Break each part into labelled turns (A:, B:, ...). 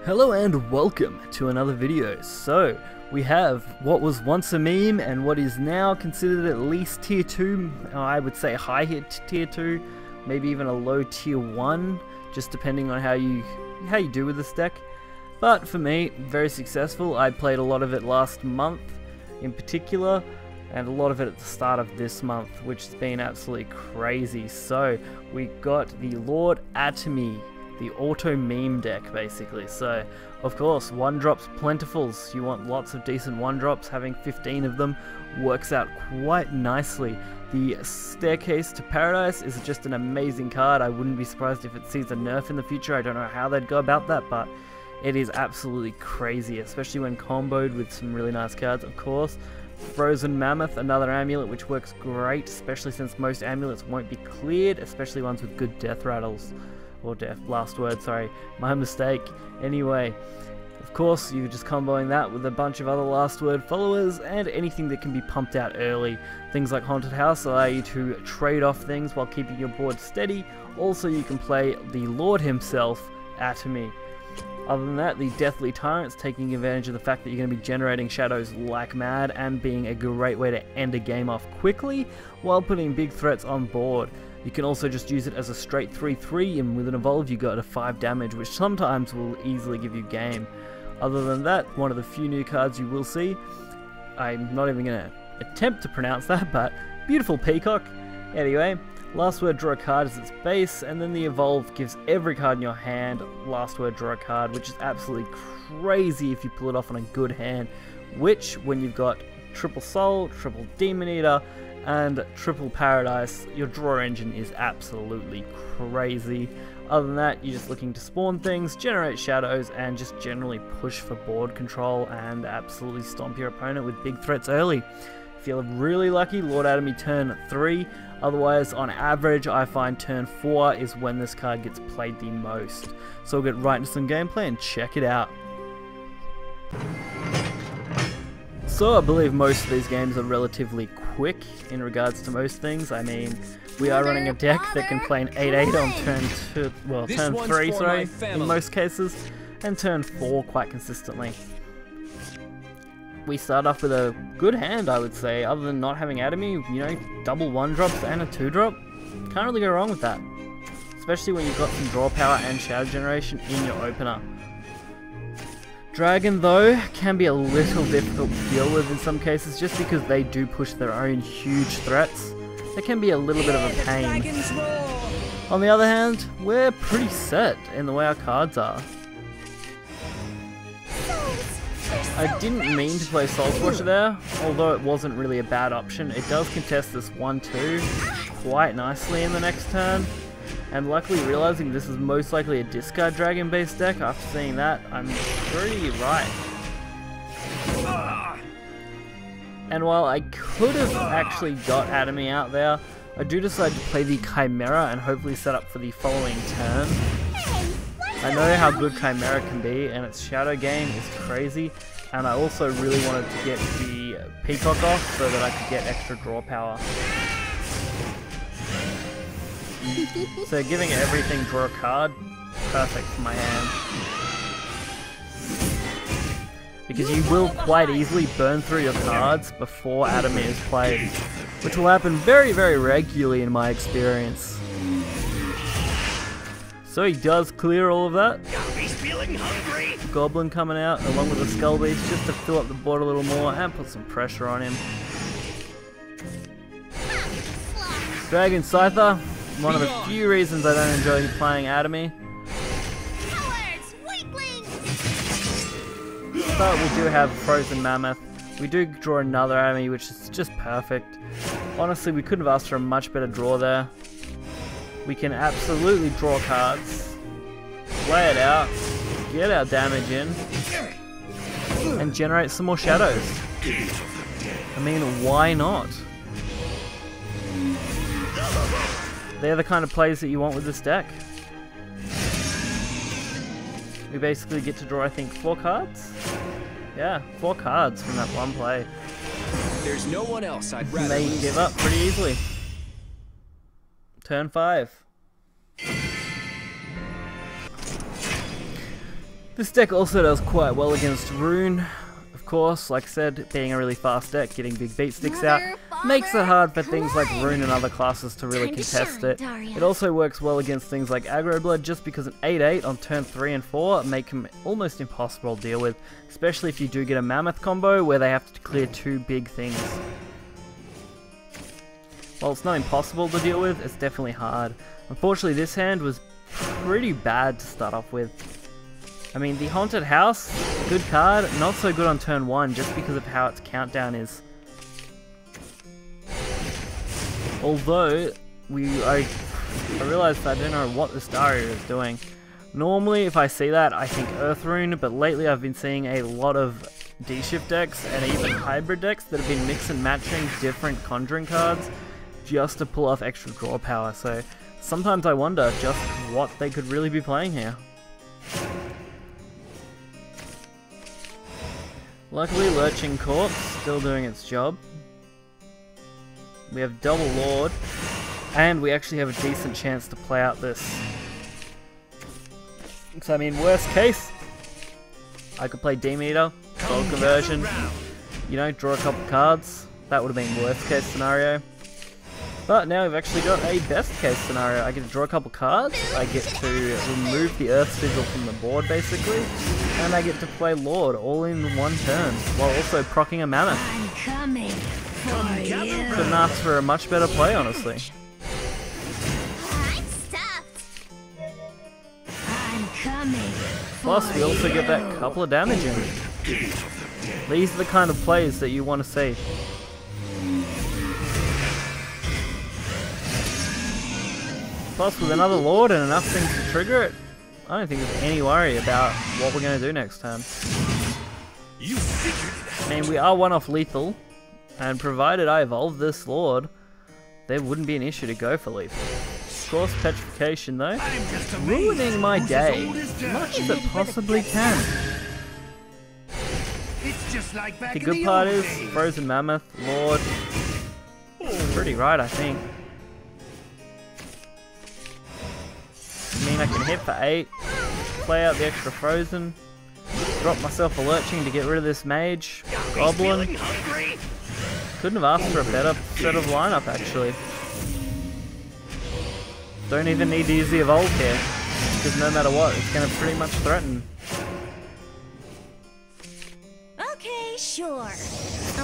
A: Hello and welcome to another video. So, we have what was once a meme and what is now considered at least tier 2, I would say high hit tier 2, maybe even a low tier 1, just depending on how you do with this deck. But for me, very successful. I played a lot of it last month in particular, and a lot of it at the start of this month, which has been absolutely crazy. So, we got the Lord Atomy, the auto meme deck basically. So of course, 1-drops plentifuls. You want lots of decent 1-drops. Having 15 of them works out quite nicely. The Staircase to Paradise is just an amazing card. I wouldn't be surprised if it sees a nerf in the future. I don't know how they'd go about that, but it is absolutely crazy, especially when comboed with some really nice cards. Of course, Frozen Mammoth, another amulet which works great, especially since most amulets won't be cleared, especially ones with good death rattles. Or last word, sorry, my mistake. Anyway, of course, you're just comboing that with a bunch of other last word followers and anything that can be pumped out early. Things like Haunted House allow you to trade off things while keeping your board steady. Also, you can play the Lord himself, Atomy. Other than that, the Deathly Tyrant's taking advantage of the fact that you're going to be generating shadows like mad and being a great way to end a game off quickly while putting big threats on board. You can also just use it as a straight 3/3, and with an evolve you got a 5 damage, which sometimes will easily give you game. Other than that, one of the few new cards you will see, I'm not even going to attempt to pronounce that, but Beautiful Peacock. Anyway, last word draw a card is its base, and then the evolve gives every card in your hand last word draw a card, which is absolutely crazy if you pull it off on a good hand, which when you've got triple soul, triple demon eater, and triple paradise, your draw engine is absolutely crazy. Other than that, you're just looking to spawn things, generate shadows, and just generally push for board control and absolutely stomp your opponent with big threats early. If you're really lucky, Lord Atomy turn 3. Otherwise, on average, I find turn 4 is when this card gets played the most. So we'll get right into some gameplay and check it out. So I believe most of these games are relatively quick in regards to most things. I mean, we are running a deck that can play an 8/8 on turn 3, sorry, in most cases, and turn 4 quite consistently. We start off with a good hand, I would say, other than not having Atomy, you know, double 1-drops and a 2-drop. Can't really go wrong with that. Especially when you've got some draw power and shadow generation in your opener. Dragon, though, can be a little difficult to deal with in some cases, just because they do push their own huge threats. They can be a little bit of a pain. On the other hand, we're pretty set in the way our cards are. I didn't mean to play Soul Squasher there, although it wasn't really a bad option. It does contest this 1/2 quite nicely in the next turn. And luckily realizing this is most likely a discard dragon based deck, after seeing that, I'm pretty right. And while I could have actually got Atomy out there, I do decide to play the Chimera and hopefully set up for the following turn. I know how good Chimera can be, and its shadow game is crazy, and I also really wanted to get the Peacock off so that I could get extra draw power. So giving it everything, draw a card, perfect for my hand. Because you will quite easily burn through your cards before Atomy is played, which will happen very, very regularly in my experience. So he does clear all of that. Goblin coming out along with the Skull Beast just to fill up the board a little more and put some pressure on him. Dragon Scyther. One of the few reasons I don't enjoy playing Atomy. But we do have Frozen Mammoth. We do draw another Atomy, which is just perfect. Honestly, we couldn't have asked for a much better draw there. We can absolutely draw cards, play it out, get our damage in, and generate some more shadows. I mean, why not? They're the kind of plays that you want with this deck. We basically get to draw, I think, 4 cards? Yeah, 4 cards from that one play.
B: There's no one else I'd rather
A: They give up pretty easily. Turn 5. This deck also does quite well against Rune. Of course, like I said, being a really fast deck, getting big beat sticks out makes it hard for things like Rune and other classes to really contest it. It also works well against things like Aggro Blood just because an 8-8 on turn 3 and 4 make him almost impossible to deal with, especially if you do get a Mammoth combo where they have to clear 2 big things. While it's not impossible to deal with, it's definitely hard. Unfortunately, this hand was pretty bad to start off with. I mean, the Haunted House, good card, not so good on turn 1 just because of how its countdown is. Although, I realized I don't know what this Dario is doing. Normally, if I see that, I think Earth Rune, but lately I've been seeing a lot of D-Shift decks and even hybrid decks that have been mix and matching different Conjuring cards just to pull off extra draw power, so sometimes I wonder just what they could really be playing here. Luckily, Lurching Corpse still doing its job. We have double Lord, and we actually have a decent chance to play out this. So I mean, worst case, I could play Demon Eater, Soul Conversion, you know, draw a couple cards. That would have been worst case scenario. But now we've actually got a best case scenario. I get to draw a couple cards, I get to remove the Earth Sigil from the board basically, and I get to play Lord all in one turn, while also proccing a Mammoth.
C: I'm coming for you.
A: Couldn't ask for a much better play, honestly.
C: I'm stuffed. I'm coming.
A: Plus, we also get that couple of damage in. These are the kind of plays that you want to see. Plus, with another Lord and enough things to trigger it, I don't think there's any worry about what we're going to do next time. I mean, we are one off lethal, and provided I evolve this Lord, there wouldn't be an issue to go for lethal. Of course, Petrification though, ruining my day as much as it possibly can. The good part is, Frozen Mammoth, Lord, pretty right I think. I mean, I can hit for 8, play out the extra Frozen, drop myself a Lurching to get rid of this Mage, Goblin. Couldn't have asked for a better set of lineup actually. Don't even need to use the Evolve here, because no matter what, it's going to pretty much threaten.
C: Okay, sure.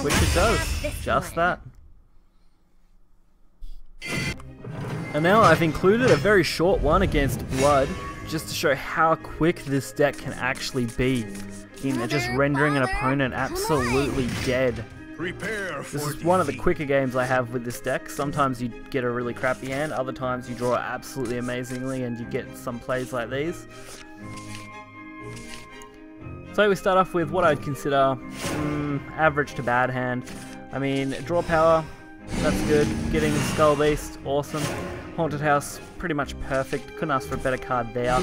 A: Which it does, just that. And now I've included a very short one against Blood, just to show how quick this deck can actually be in just rendering an opponent absolutely dead. This is one of the quicker games I have with this deck. Sometimes you get a really crappy hand, other times you draw absolutely amazingly and you get some plays like these. So we start off with what I'd consider average to bad hand. I mean, draw power, that's good. Getting Skull Beast, awesome. Haunted House, pretty much perfect. Couldn't ask for a better card there.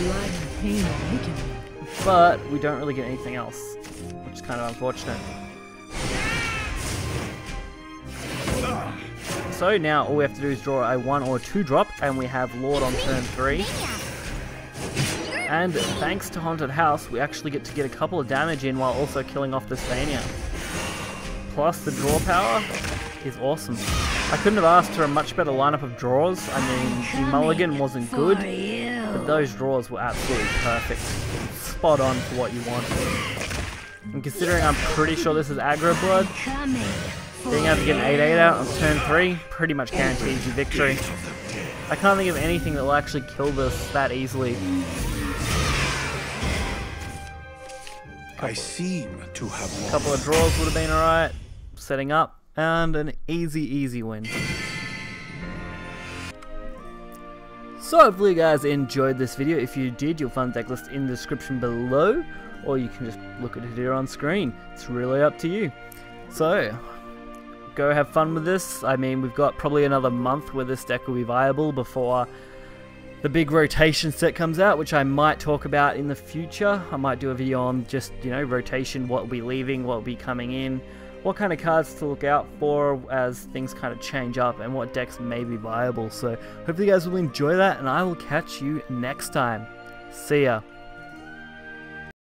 A: But we don't really get anything else, which is kind of unfortunate. So now all we have to do is draw a 1 or 2 drop, and we have Lord on turn 3. And thanks to Haunted House, we actually get to get a couple of damage in while also killing off this Vania. Plus the draw power is awesome. I couldn't have asked for a much better lineup of draws. I mean, the mulligan wasn't good, but those draws were absolutely perfect. Spot on for what you want. And considering I'm pretty sure this is Aggro Blood, being able to get an 8-8 out on turn 3 pretty much guarantees you victory. I can't think of anything that will actually kill this that easily.
D: I seem to have
A: A couple of draws would have been alright. Setting up, and an easy win. So hopefully you guys enjoyed this video. If you did, you'll find the deck list in the description below, or you can just look at it here on screen. It's really up to you. So, go have fun with this. I mean, we've got probably another month where this deck will be viable before the big rotation set comes out, which I might talk about in the future. I might do a video on just, you know, rotation, what will be leaving, what will be coming in, what kind of cards to look out for as things kind of change up, and what decks may be viable. So hopefully you guys will enjoy that, and I will catch you next time. See ya.